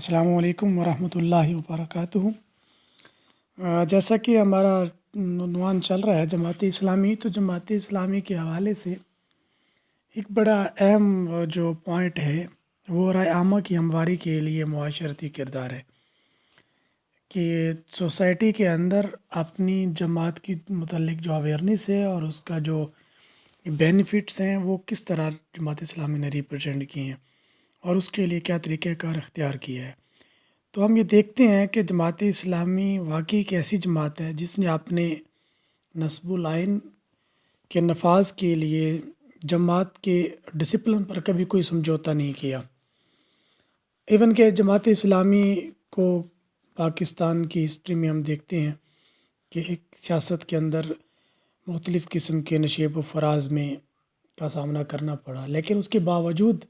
السلام علیکم ورحمۃ اللہ وبرکاتہ۔ جیسا کہ ہمارا عنوان چل رہا ہے جماعت اسلامی، تو جماعت اسلامی کے حوالے سے ایک بڑا اہم جو پوائنٹ ہے وہ رائے عامہ کی ہمواری کے لیے معاشرتی کردار ہے کہ سوسائٹی کے اندر اپنی جماعت کی متعلق جو اویئرنیس ہے اور اس کا جو بینیفٹس ہیں وہ کس طرح جماعت اسلامی نے ریپرزینٹ کیے ہیں اور اس کے لیے کیا طریقہ کار اختیار کیا ہے۔ تو ہم یہ دیکھتے ہیں کہ جماعت اسلامی واقعی ایک ایسی جماعت ہے جس نے اپنے نصب العین کے نفاذ کے لیے جماعت کے ڈسپلن پر کبھی کوئی سمجھوتا نہیں کیا۔ ایون کہ جماعت اسلامی کو پاکستان کی ہسٹری میں ہم دیکھتے ہیں کہ ایک سیاست کے اندر مختلف قسم کے نشیب و فراز میں کا سامنا کرنا پڑا، لیکن اس کے باوجود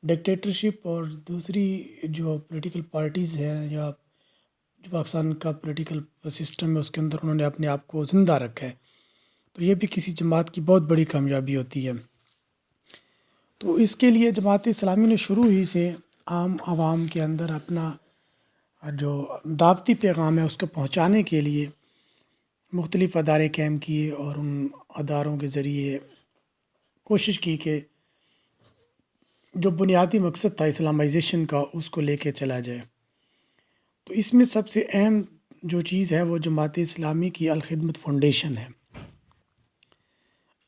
ڈکٹیٹرشپ اور دوسری جو پولیٹیکل پارٹیز ہیں یا جو پاکستان کا پولیٹیکل سسٹم ہے اس کے اندر انہوں نے اپنے آپ کو زندہ رکھا ہے، تو یہ بھی کسی جماعت کی بہت بڑی کامیابی ہوتی ہے۔ تو اس کے لیے جماعت اسلامی نے شروع ہی سے عام عوام کے اندر اپنا جو دعوتی پیغام ہے اس کو پہنچانے کے لیے مختلف ادارے قائم کیے اور ان اداروں کے ذریعے کوشش کی کہ جو بنیادی مقصد تھا اسلامائزیشن کا اس کو لے کے چلا جائے۔ تو اس میں سب سے اہم جو چیز ہے وہ جماعت اسلامی کی الخدمت فاؤنڈیشن ہے۔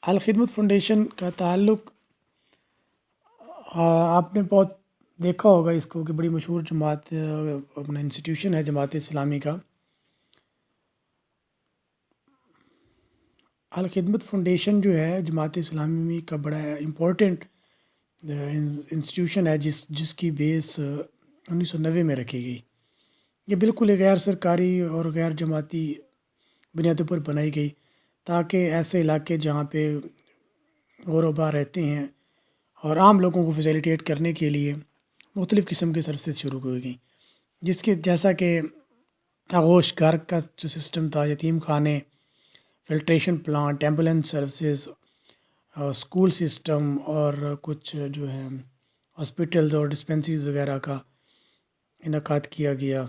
الخدمت فاؤنڈیشن کا تعلق آپ نے بہت دیکھا ہوگا اس کو کہ بڑی مشہور جماعت اپنا انسٹیٹیوشن ہے جماعت اسلامی کا۔ الخدمت فاؤنڈیشن جو ہے جماعت اسلامی کا بڑا امپورٹنٹ انسٹیٹیوشن ہے جس کی بیس 1990 میں رکھی گئی۔ یہ بالکل غیر سرکاری اور غیر جماعتی بنیادوں پر بنائی گئی تاکہ ایسے علاقے جہاں پہ غربا رہتے ہیں اور عام لوگوں کو فیسیلیٹیٹ کرنے کے لیے مختلف قسم کے سروسز شروع ہوئی گئیں، جس کے جیسا کہ آغوش گھر کا جو سسٹم تھا، یتیم خانے، filtration plant, ambulance services, school system اور کچھ جو ہے ہاسپٹلز اور ڈسپینسریز وغیرہ کا انعقاد کیا گیا،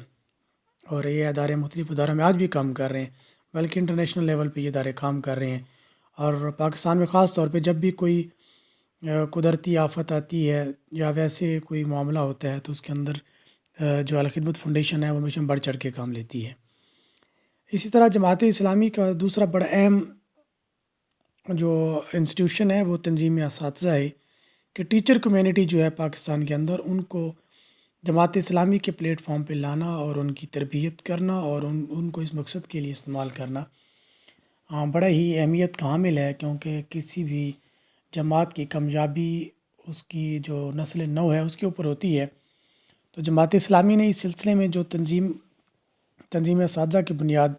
اور یہ ادارے مختلف اداروں میں آج بھی کام کر رہے ہیں، بلکہ انٹرنیشنل لیول پہ یہ ادارے کام کر رہے ہیں۔ اور پاکستان میں خاص طور پہ جب بھی کوئی قدرتی آفت آتی ہے یا ویسے کوئی معاملہ ہوتا ہے تو اس کے اندر جو الخدمت فاؤنڈیشن ہے وہ ہمیشہ بڑھ چڑھ کے کام لیتی ہے۔ اسی طرح جماعت اسلامی کا دوسرا بڑا اہم جو انسٹیٹیوشن ہے وہ تنظیم اساتذہ ہے کہ ٹیچر کمیونٹی جو ہے پاکستان کے اندر ان کو جماعت اسلامی کے پلیٹ فارم پہ لانا اور ان کی تربیت کرنا اور ان کو اس مقصد کے لیے استعمال کرنا بڑا ہی اہمیت کا حامل ہے، کیونکہ کسی بھی جماعت کی کامیابی اس کی جو نسل نو ہے اس کے اوپر ہوتی ہے۔ تو جماعت اسلامی نے اس سلسلے میں جو تنظیم اساتذہ کی بنیاد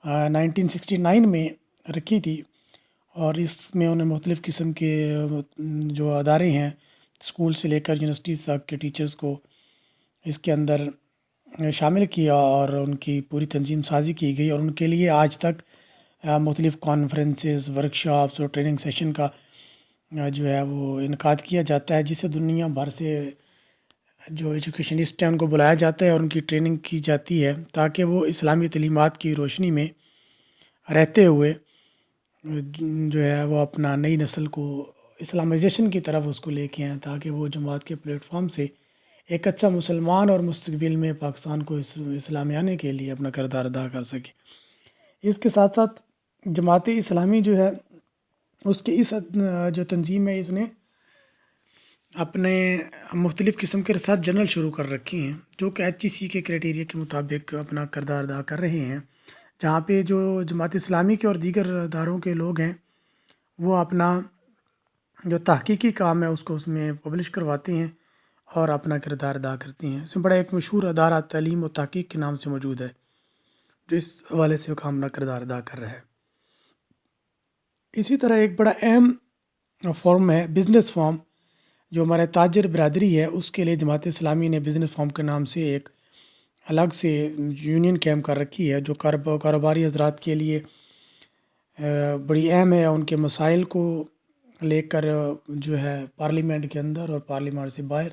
1969 میں رکھی تھی، اور اس میں انہیں مختلف قسم کے جو ادارے ہیں اسکول سے لے کر یونیورسٹیز تک کے ٹیچرز کو اس کے اندر شامل کیا اور ان کی پوری تنظیم سازی کی گئی، اور ان کے لیے آج تک مختلف کانفرنسز، ورکشاپس اور ٹریننگ سیشن کا جو ہے وہ انعقاد کیا جاتا ہے، جس سے دنیا بھر سے جو ایجوکیشنسٹ ہیں ان کو بلایا جاتا ہے اور ان کی ٹریننگ کی جاتی ہے تاکہ وہ اسلامی تعلیمات کی روشنی میں رہتے ہوئے جو ہے وہ اپنا نئی نسل کو اسلامائزیشن کی طرف اس کو لے کے آئیں، تاکہ وہ جماعت کے پلیٹ فارم سے ایک اچھا مسلمان اور مستقبل میں پاکستان کو اسلامی آنے کے لیے اپنا کردار ادا کر سکے۔ اس کے ساتھ ساتھ جماعت اسلامی جو ہے اس کی اس جو تنظیم ہے اس نے اپنے مختلف قسم کے ریسرچ جرنل شروع کر رکھے ہیں جو کہ HEC کے کرائٹیریا کے مطابق اپنا کردار ادا کر رہے ہیں، جہاں پہ جو جماعت اسلامی کے اور دیگر اداروں کے لوگ ہیں وہ اپنا جو تحقیقی کام ہے اس کو اس میں پبلش کرواتے ہیں اور اپنا کردار ادا کرتے ہیں۔ اس میں بڑا ایک مشہور ادارہ تعلیم و تحقیق کے نام سے موجود ہے جو اس حوالے سے اپنا کردار ادا کر رہا ہے۔ اسی طرح ایک بڑا اہم فارم ہے بزنس فارم، جو ہمارے تاجر برادری ہے اس کے لیے جماعت اسلامی نے بزنس فارم کے نام سے ایک الگ سے یونین قائم کر رکھی ہے، جو کاروباری حضرات کے لیے بڑی اہم ہے، ان کے مسائل کو لے کر جو ہے پارلیمنٹ کے اندر اور پارلیمنٹ سے باہر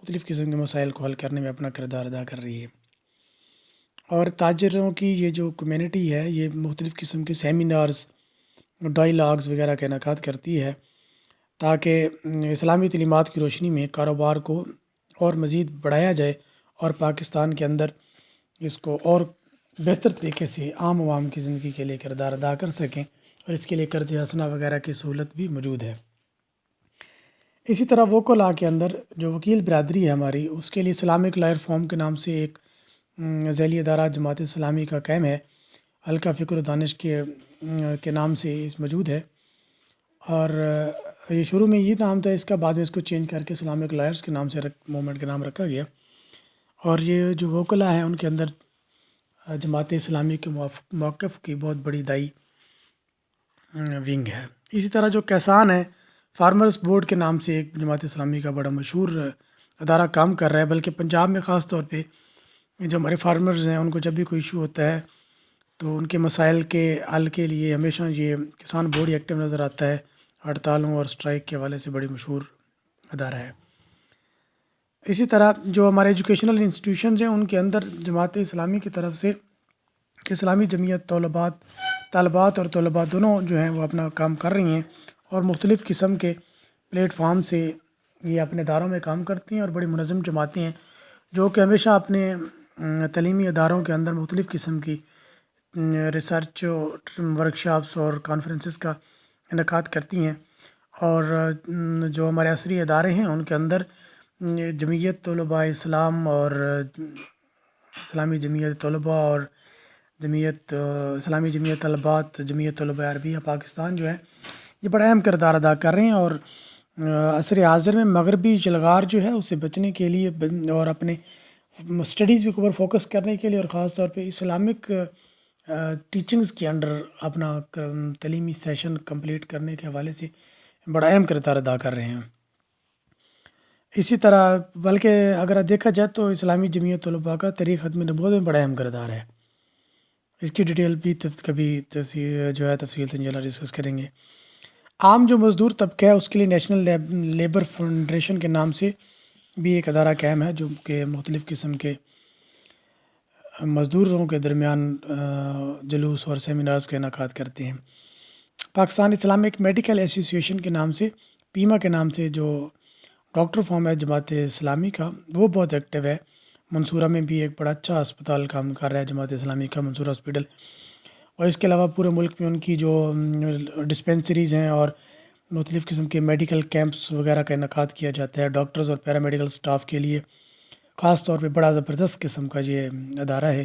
مختلف قسم کے مسائل کو حل کرنے میں اپنا کردار ادا کر رہی ہے۔ اور تاجروں کی یہ جو کمیونٹی ہے یہ مختلف قسم کے سیمینارز، ڈائیلاگز وغیرہ کا انعقاد کرتی ہے تاکہ اسلامی تعلیمات کی روشنی میں کاروبار کو اور مزید بڑھایا جائے اور پاکستان کے اندر اس کو اور بہتر طریقے سے عام عوام کی زندگی کے لیے کردار ادا کر سکیں، اور اس کے لیے قرض حسنہ وغیرہ کی سہولت بھی موجود ہے۔ اسی طرح ووکولا کے اندر جو وکیل برادری ہے ہماری، اس کے لیے اسلامک لائر فارم کے نام سے ایک ذیلی ادارہ جماعت اسلامی کا قائم ہے، حلقہ فکر و دانش کے نام سے اس موجود ہے، اور یہ شروع میں یہ نام تھا اس کا، بعد میں اس کو چینج کر کے اسلامک لائرز کے نام سے موومنٹ کا نام رکھا گیا۔ اور یہ جو ووکلا ہیں ان کے اندر جماعت اسلامی کے موقف کی بہت بڑی دائی ونگ ہے۔ اسی طرح جو کسان ہے، فارمرز بورڈ کے نام سے ایک جماعت اسلامی کا بڑا مشہور ادارہ کام کر رہا ہے، بلکہ پنجاب میں خاص طور پہ جو ہمارے فارمرز ہیں ان کو جب بھی کوئی ایشو ہوتا ہے تو ان کے مسائل کے حل کے لیے ہمیشہ یہ کسان بورڈ ہی ایکٹیو نظر آتا ہے، ہڑتالوں اور اسٹرائک کے حوالے سے بڑی مشہور ادارہ ہے۔ اسی طرح جو ہمارے ایجوکیشنل انسٹیٹیوشنز ہیں ان کے اندر جماعت اسلامی کی طرف سے اسلامی جمعیت طالبات اور طلباء دونوں جو ہیں وہ اپنا کام کر رہی ہیں، اور مختلف قسم کے پلیٹ فارم سے یہ اپنے اداروں میں کام کرتی ہیں، اور بڑی منظم جماعتیں ہیں جو کہ ہمیشہ اپنے تعلیمی اداروں کے اندر مختلف قسم کی ریسرچ ورکشاپس اور کانفرنسز کا انعقاد کرتی ہیں۔ اور جو ہمارے عصری ادارے ہیں ان کے اندر جمعیت طلباء اسلام اور اسلامی جمعیت طلباء اور اسلامی جمعیت طلبات، جمعیت طلباء عربیہ پاکستان جو ہے یہ بڑا اہم کردار ادا کر رہے ہیں، اور عصر حاضر میں مغربی جلغار جو ہے اس سے بچنے کے لیے اور اپنے اسٹڈیز کے اوپر فوکس کرنے کے لیے، اور خاص طور پہ اسلامک ٹیچنگز کے انڈر اپنا تعلیمی سیشن کمپلیٹ کرنے کے حوالے سے بڑا اہم کردار ادا کر رہے ہیں۔ اسی طرح بلکہ اگر دیکھا جائے تو اسلامی جمعیت طلباء کا تحریک ختم نبوت میں بڑا اہم کردار ہے۔ اس کی ڈیٹیل بھی کبھی جو ہے تفصیل سے انشاءاللہ ڈسکس کریں گے۔ عام جو مزدور طبقہ ہے اس کے لیے نیشنل لیبر فیڈریشن کے نام سے بھی ایک ادارہ قائم ہے جو کہ مختلف قسم کے مزدوروں کے درمیان جلوس اور سیمینارز کا انعقاد کرتے ہیں۔ پاکستان اسلامک میڈیکل ایسوسیشن کے نام سے، پیما کے نام سے جو ڈاکٹر فارم ہے جماعت اسلامی کا، وہ بہت ایکٹیو ہے۔ منصورہ میں بھی ایک بڑا اچھا ہسپتال کام کر رہا ہے جماعت اسلامی کا، منصورہ ہاسپٹل، اور اس کے علاوہ پورے ملک میں ان کی جو ڈسپینسریز ہیں اور مختلف قسم کے میڈیکل کیمپس وغیرہ کا انعقاد کیا جاتا ہے ڈاکٹرز اور پیرامیڈیکل سٹاف کے لیے، خاص طور پہ بڑا زبردست قسم کا یہ ادارہ ہے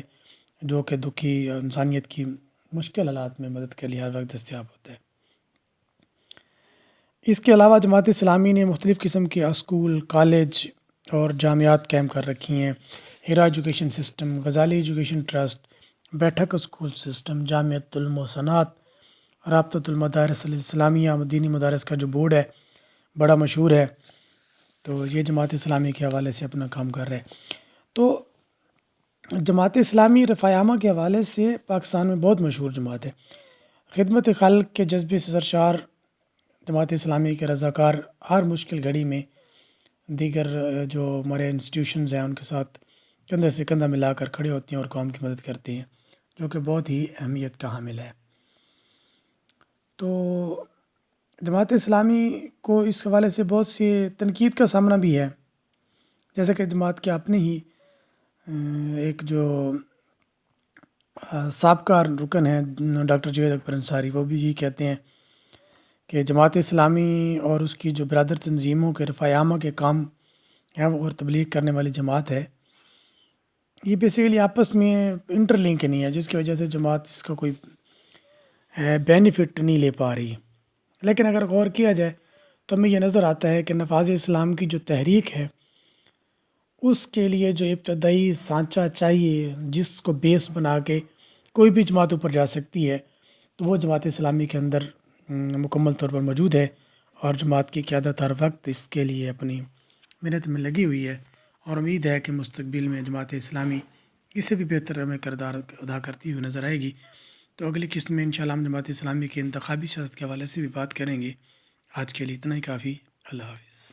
جو کہ دکھی انسانیت کی مشکل حالات میں مدد کے لیے ہر وقت دستیاب ہوتا ہے۔ اس کے علاوہ جماعت اسلامی نے مختلف قسم کے اسکول، کالج اور جامعات قائم کر رکھی ہیں۔ ہیرا ایجوکیشن سسٹم، غزالی ایجوکیشن ٹرسٹ، بیٹھک اسکول سسٹم، جامعۃ علم و صنعت، رابطۃ المدارس الاسلامیہ، دینی مدارس کا جو بورڈ ہے بڑا مشہور ہے، تو یہ جماعت اسلامی کے حوالے سے اپنا کام کر رہے ہیں۔ تو جماعت اسلامی رفاع عامہ کے حوالے سے پاکستان میں بہت مشہور جماعت ہے۔ خدمت خلق کے جذبے سے سرشار جماعت اسلامی کے رضاکار ہر مشکل گھڑی میں دیگر جو ہمارے انسٹیٹیوشنز ہیں ان کے ساتھ کندھے سے کندھا ملا کر کھڑے ہوتے ہیں اور قوم کی مدد کرتے ہیں، جو کہ بہت ہی اہمیت کا حامل ہے۔ تو جماعت اسلامی کو اس حوالے سے بہت سی تنقید کا سامنا بھی ہے، جیسا کہ جماعت کے اپنے ہی ایک جو سابقہ رکن ہیں ڈاکٹر جاوید اکبر انصاری، وہ بھی یہی کہتے ہیں کہ جماعت اسلامی اور اس کی جو برادر تنظیموں کے رفاع عامہ کے کام ہیں اور تبلیغ کرنے والی جماعت ہے، یہ بیسیکلی آپس میں انٹر لنک نہیں ہے، جس کی وجہ سے جماعت اس کا کوئی بینیفٹ نہیں لے پا رہی۔ لیکن اگر غور کیا جائے تو ہمیں یہ نظر آتا ہے کہ نفاذ اسلام کی جو تحریک ہے اس کے لیے جو ابتدائی سانچہ چاہیے جس کو بیس بنا کے کوئی بھی جماعت اوپر جا سکتی ہے، تو وہ جماعت اسلامی کے اندر مکمل طور پر موجود ہے، اور جماعت کی قیادت ہر وقت اس کے لیے اپنی محنت میں لگی ہوئی ہے، اور امید ہے کہ مستقبل میں جماعت اسلامی اس سے بھی بہتر ہمیں کردار ادا کرتی ہوئی نظر آئے گی۔ تو اگلی قسط میں انشاءاللہ ہم جماعت اسلامی کے انتخابی سیاست کے حوالے سے بھی بات کریں گے۔ آج کے لیے اتنا ہی کافی۔ اللہ حافظ۔